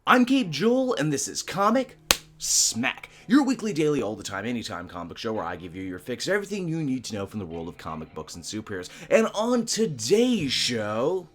I'm Cape Joel, and this is Comic Smack, your weekly, daily, all the time, anytime comic show where I give you your fix of everything you need to know from the world of comic books and superheroes. And on today's show,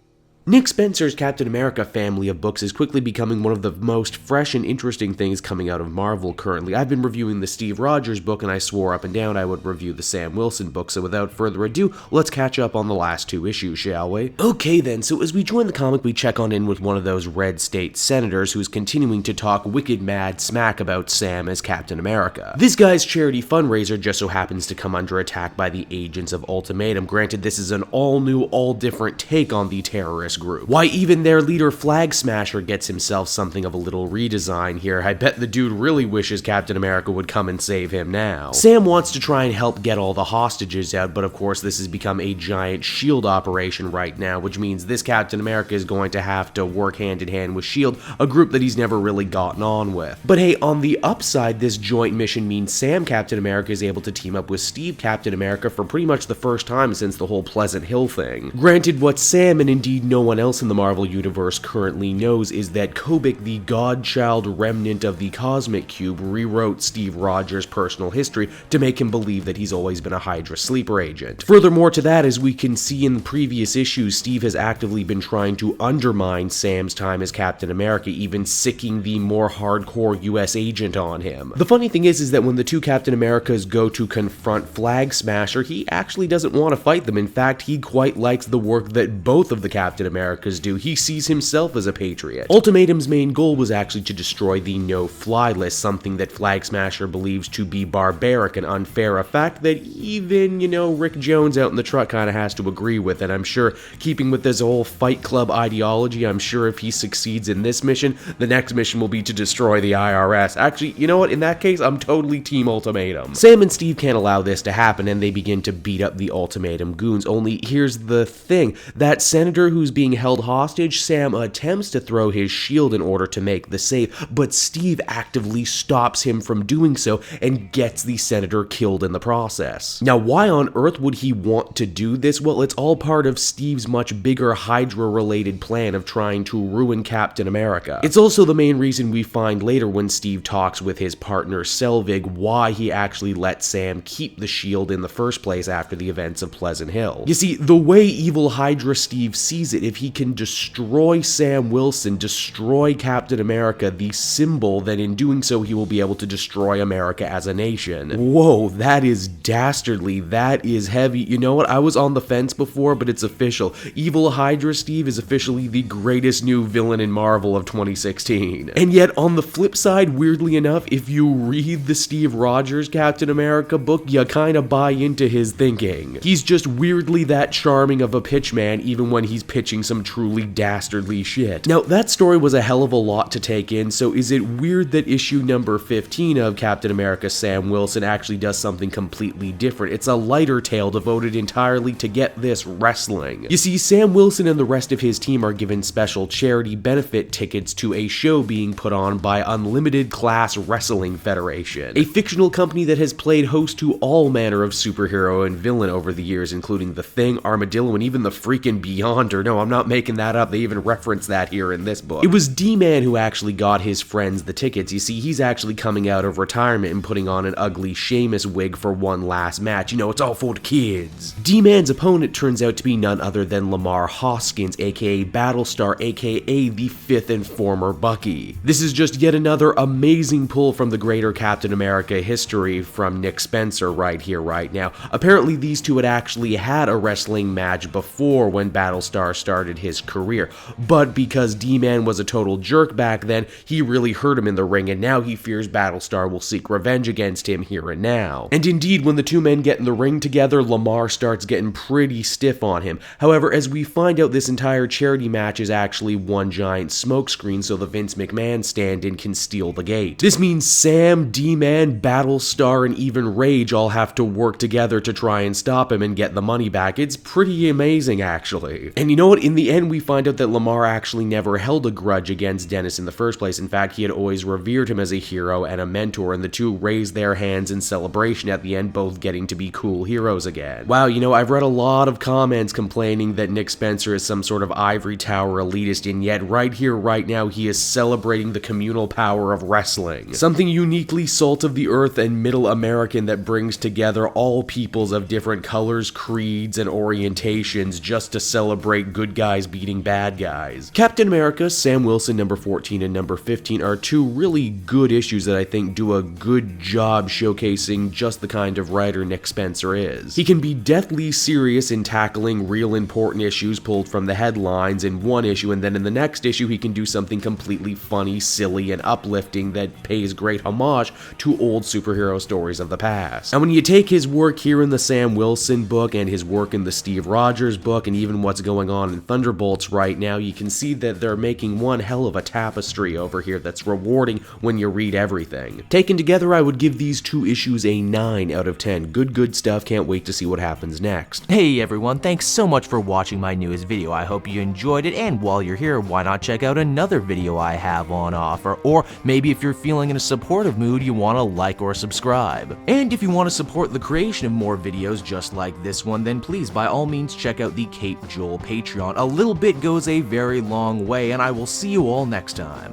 Nick Spencer's Captain America family of books is quickly becoming one of the most fresh and interesting things coming out of Marvel currently. I've been reviewing the Steve Rogers book, and I swore up and down I would review the Sam Wilson book, so without further ado, let's catch up on the last two issues, shall we? Okay then, so as we join the comic, we check on in with one of those red state senators who's continuing to talk wicked mad smack about Sam as Captain America. This guy's charity fundraiser just so happens to come under attack by the agents of Ultimatum. Granted, this is an all-new, all-different take on the terrorist group. Why, even their leader Flag Smasher gets himself something of a little redesign here. I bet the dude really wishes Captain America would come and save him now. Sam wants to try and help get all the hostages out, but of course this has become a giant SHIELD operation right now, which means this Captain America is going to have to work hand in hand with SHIELD, a group that he's never really gotten on with. But hey, on the upside, this joint mission means Sam Captain America is able to team up with Steve Captain America for pretty much the first time since the whole Pleasant Hill thing. Granted, what Sam and indeed no one else in the Marvel Universe currently knows is that Kobik, the godchild remnant of the Cosmic Cube, rewrote Steve Rogers' personal history to make him believe that he's always been a Hydra sleeper agent. Furthermore to that, as we can see in the previous issues, Steve has actively been trying to undermine Sam's time as Captain America, even sicking the more hardcore US agent on him. The funny thing is that when the two Captain Americas go to confront Flag Smasher, he actually doesn't want to fight them. In fact, he quite likes the work that both of the Captain Americas do. He sees himself as a patriot. Ultimatum's main goal was actually to destroy the no-fly list, something that Flag Smasher believes to be barbaric and unfair, a fact that even, Rick Jones out in the truck kind of has to agree with, and I'm sure, keeping with this whole Fight Club ideology, I'm sure if he succeeds in this mission, the next mission will be to destroy the IRS. Actually, you know what, in that case, I'm totally Team Ultimatum. Sam and Steve can't allow this to happen, and they begin to beat up the Ultimatum goons, only here's the thing, that senator who's being held hostage, Sam attempts to throw his shield in order to make the save, but Steve actively stops him from doing so and gets the senator killed in the process. Now, why on earth would he want to do this? Well, it's all part of Steve's much bigger Hydra-related plan of trying to ruin Captain America. It's also the main reason we find later when Steve talks with his partner Selvig why he actually let Sam keep the shield in the first place after the events of Pleasant Hill. You see, the way evil Hydra Steve sees it, if he can destroy Sam Wilson, destroy Captain America, the symbol, then in doing so he will be able to destroy America as a nation. Whoa, that is dastardly, that is heavy. You know what, I was on the fence before, but it's official. Evil Hydra Steve is officially the greatest new villain in Marvel of 2016. And yet, on the flip side, weirdly enough, if you read the Steve Rogers Captain America book, you kinda buy into his thinking. He's just weirdly that charming of a pitchman, even when he's pitching some truly dastardly shit. Now, that story was a hell of a lot to take in, so is it weird that issue number 15 of Captain America Sam Wilson actually does something completely different? It's a lighter tale devoted entirely to, get this, wrestling. You see, Sam Wilson and the rest of his team are given special charity benefit tickets to a show being put on by Unlimited Class Wrestling Federation, a fictional company that has played host to all manner of superhero and villain over the years, including The Thing, Armadillo, and even the freaking Beyonder. No, I'm not making that up, they even reference that here in this book. It was D-Man who actually got his friends the tickets. You see, he's actually coming out of retirement and putting on an ugly Sheamus wig for one last match. It's all for the kids. D-Man's opponent turns out to be none other than Lamar Hoskins, aka Battlestar, aka the fifth and former Bucky. This is just yet another amazing pull from the greater Captain America history from Nick Spencer right here, right now. Apparently these two had actually had a wrestling match before when Battlestar started his career, but because D-Man was a total jerk back then, he really hurt him in the ring, and now he fears Battlestar will seek revenge against him here and now. And indeed, when the two men get in the ring together, Lamar starts getting pretty stiff on him. However, as we find out, this entire charity match is actually one giant smokescreen so the Vince McMahon stand-in can steal the gate. This means Sam, D-Man, Battlestar, and even Rage all have to work together to try and stop him and get the money back. It's pretty amazing, actually. And you know what? In the end, we find out that Lamar actually never held a grudge against Dennis in the first place. In fact, he had always revered him as a hero and a mentor, and the two raised their hands in celebration at the end, both getting to be cool heroes again. Wow, I've read a lot of comments complaining that Nick Spencer is some sort of ivory tower elitist, and yet right here, right now, he is celebrating the communal power of wrestling. Something uniquely salt of the earth and middle American that brings together all peoples of different colors, creeds, and orientations just to celebrate good guys beating bad guys. Captain America, Sam Wilson number 14 and number 15 are two really good issues that I think do a good job showcasing just the kind of writer Nick Spencer is. He can be deathly serious in tackling real important issues pulled from the headlines in one issue, and then in the next issue he can do something completely funny, silly, and uplifting that pays great homage to old superhero stories of the past. And when you take his work here in the Sam Wilson book and his work in the Steve Rogers book and even what's going on in Thunderbolts right now, you can see that they're making one hell of a tapestry over here that's rewarding when you read everything. Taken together, I would give these two issues a 9 out of 10. Good stuff. Can't wait to see what happens next. Hey everyone, thanks so much for watching my newest video. I hope you enjoyed it, and while you're here, why not check out another video I have on offer, or maybe if you're feeling in a supportive mood, you want to like or subscribe. And if you want to support the creation of more videos just like this one, then please by all means check out the Kate Joel Patreon. A little bit goes a very long way, and I will see you all next time.